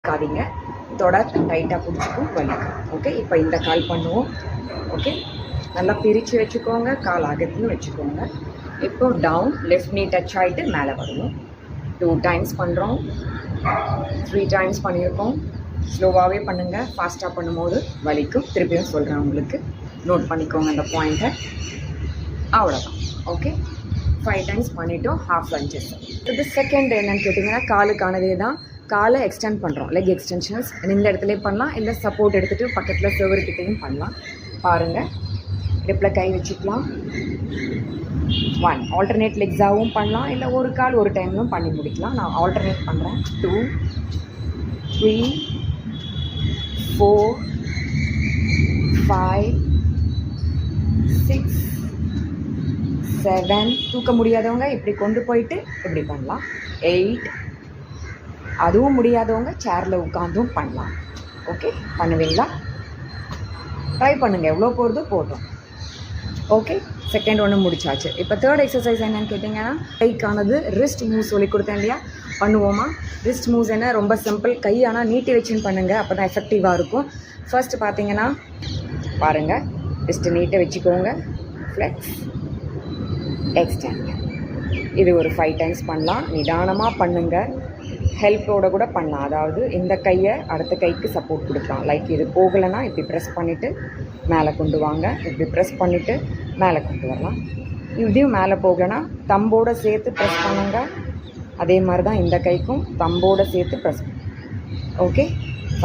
இழுக்காதீங்க, தொட டைட்டாக பிடிச்சிக்கும், வலிக்கும். ஓகே, இப்போ இந்த கால் பண்ணுவோம். ஓகே, நல்லா பிரித்து வச்சுக்கோங்க, கால் அகத்துன்னு வச்சுக்கோங்க. இப்போ டவுன், லெஃப்ட் நீ டச் ஆகிட்டு மேலே வருவோம். 2 டைம்ஸ் பண்ணுறோம், 3 டைம்ஸ் பண்ணியிருக்கோம். ஸ்லோவாகவே பண்ணுங்கள், ஃபாஸ்ட்டாக பண்ணும்போது வலிக்கும். திருப்பியும் சொல்கிறேன் உங்களுக்கு, நோட் பண்ணிக்கோங்க அந்த பாயிண்ட்டை. அவ்வளோதான். ஓகே, 5 டைம்ஸ் பண்ணிவிட்டோம். Half lunges. இது செகண்ட் என்னென்னு கேட்டிங்கன்னா, காலுக்கானதே தான். காலை எக்ஸ்டெண்ட் பண்ணுறோம், லெக் எக்ஸ்டென்ஷன்ஸ் இந்த இடத்துலையும் பண்ணலாம், இல்லை சப்போர்ட் எடுத்துகிட்டு பக்கத்தில் செவருக்கிட்டையும் பண்ணலாம். பாருங்கள், இடுப்பில் கை வச்சுக்கலாம். 1 ஆல்டர்னேட் லெக்ஸாகவும் பண்ணலாம், இல்லை ஒரு கால் ஒரு டைம்லும் பண்ணி முடிக்கலாம். நான் ஆல்டர்னேட் பண்ணுறேன். 2 3 4 5 6 7. தூக்க முடியாதவங்க இப்படி கொண்டு போயிட்டு இப்படி பண்ணலாம். 8. அதுவும் முடியாதவங்க சேரில் உட்காந்தும் பண்ணலாம். ஓகே, பண்ணுவீங்களா? ட்ரை பண்ணுங்கள், எவ்வளோ போகிறதோ போட்டோம். ஓகே, செகண்ட் ஒன்று முடிச்சாச்சு. இப்போ தேர்ட் எக்ஸசைஸ் என்னென்னு கேட்டிங்கன்னா, கைக்கானது ரிஸ்ட் மூவ்ஸ் சொல்லி கொடுத்தேன் இல்லையா, பண்ணுவோமா? ரிஸ்ட் மூவ்ஸ் என்ன, ரொம்ப சிம்பிள். கை ஆனால் நீட்டி வச்சுன்னு பண்ணுங்கள், அப்போ தான் எஃபெக்டிவாக இருக்கும். ஃபர்ஸ்ட் பார்த்தீங்கன்னா பாருங்கள், ரிஸ்ட்டு நீட்டை வச்சுக்கோங்க, ஃப்ளெக்ஸ், எக்ஸ்டெண்ட். இது ஒரு 5 டைம்ஸ் பண்ணலாம். நிதானமாக பண்ணுங்கள், ஹெல்ப்போட கூட பண்ணலாம். அதாவது இந்த கையை அடுத்த கைக்கு சப்போர்ட் கொடுக்கலாம். லைக் இது போகலைன்னா இப்படி ப்ரெஸ் பண்ணிவிட்டு மேலே கொண்டு வாங்க, இப்படி ப்ரெஸ் பண்ணிவிட்டு மேலே கொண்டு வரலாம். இதையும் மேலே போகலைன்னா தம்போடு சேர்த்து ப்ரெஸ் பண்ணுங்க. அதே மாதிரி தான் இந்த கைக்கும் தம்போடு சேர்த்து ப்ரெஸ் பண்ணுங்க. ஓகே,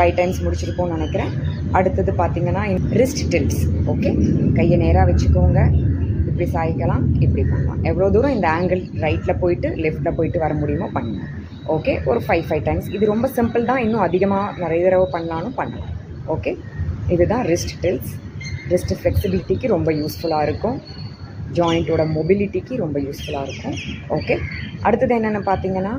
5 டைம்ஸ் முடிச்சிருக்கோம்னு நினைக்கிறேன். அடுத்தது பார்த்திங்கன்னா ரிஸ்ட் டில்ட்ஸ். ஓகே, கையை நேராக வச்சுக்கோங்க, இப்படி சாய்க்கலாம், இப்படி பண்ணலாம். எவ்வளோ தூரம் இந்த ஆங்கிள் ரைட்டில் போயிட்டு லெஃப்ட்டில் போயிட்டு வர முடியுமோ பண்ணுங்கள். ஓகே, ஒரு 5 டைம்ஸ். இது ரொம்ப சிம்பிள் தான், இன்னும் அதிகமாக நிறைய தடவை பண்ணலான்னு பண்ணலாம். ஓகே, இதுதான் ரிஸ்ட் டில்ட்ஸ். ரிஸ்ட் ஃப்ளெக்சிபிலிட்டிக்கு ரொம்ப யூஸ்ஃபுல்லாக இருக்கும், ஜாயிண்ட்டோட மொபிலிட்டிக்கு ரொம்ப யூஸ்ஃபுல்லாக இருக்கும். ஓகே, அடுத்தது என்னென்னு பார்த்தீங்கன்னா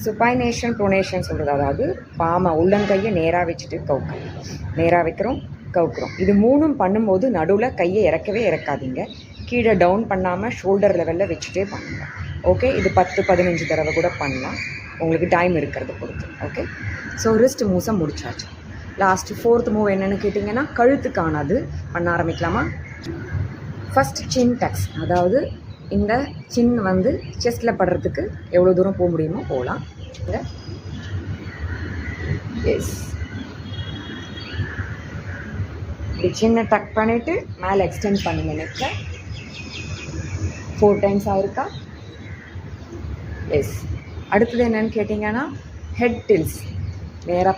சுப்பைனேஷன் ப்ரோனேஷன் சொல்கிறது. அதாவது பாமை உள்ளங்கையை நேராக வச்சுட்டு கவுக்கணும். நேராக வைக்கிறோம், கவுக்குறோம். இது 3ம் பண்ணும்போது நடுவில் கையை இறக்காதீங்க. கீழே டவுன் பண்ணாமல் ஷோல்டர் லெவலில் வச்சுட்டே பண்ணுங்கள். ஓகே, இது 10-15 தடவை கூட பண்ணலாம், உங்களுக்கு டைம் இருக்கிறத பொறுத்து. ஓகே, ஸோ ரிஸ்ட் மூவ்ஸை முடிச்சாச்சு. லாஸ்ட்டு 4th மூவ் என்னென்னு கேட்டிங்கன்னா, கழுத்துக்கானது பண்ண ஆரம்பிக்கலாமா? ஃபஸ்ட் சின் டக்ஸ். அதாவது இந்த சின் வந்து செஸ்ட்டில் படுறதுக்கு எவ்வளோ தூரம் போக முடியுமோ போகலாம். எஸ், இப்படி சின்ன டக் பண்ணிவிட்டு மேலே எக்ஸ்டெண்ட் பண்ணுங்கள். நெக்ஸ்ட்டு 4 டைம்ஸ் ஆயிருக்கா? எஸ். அடுத்தது என்னென்னு கேட்டிங்கன்னா ஹெட் டில்ஸ். நேராக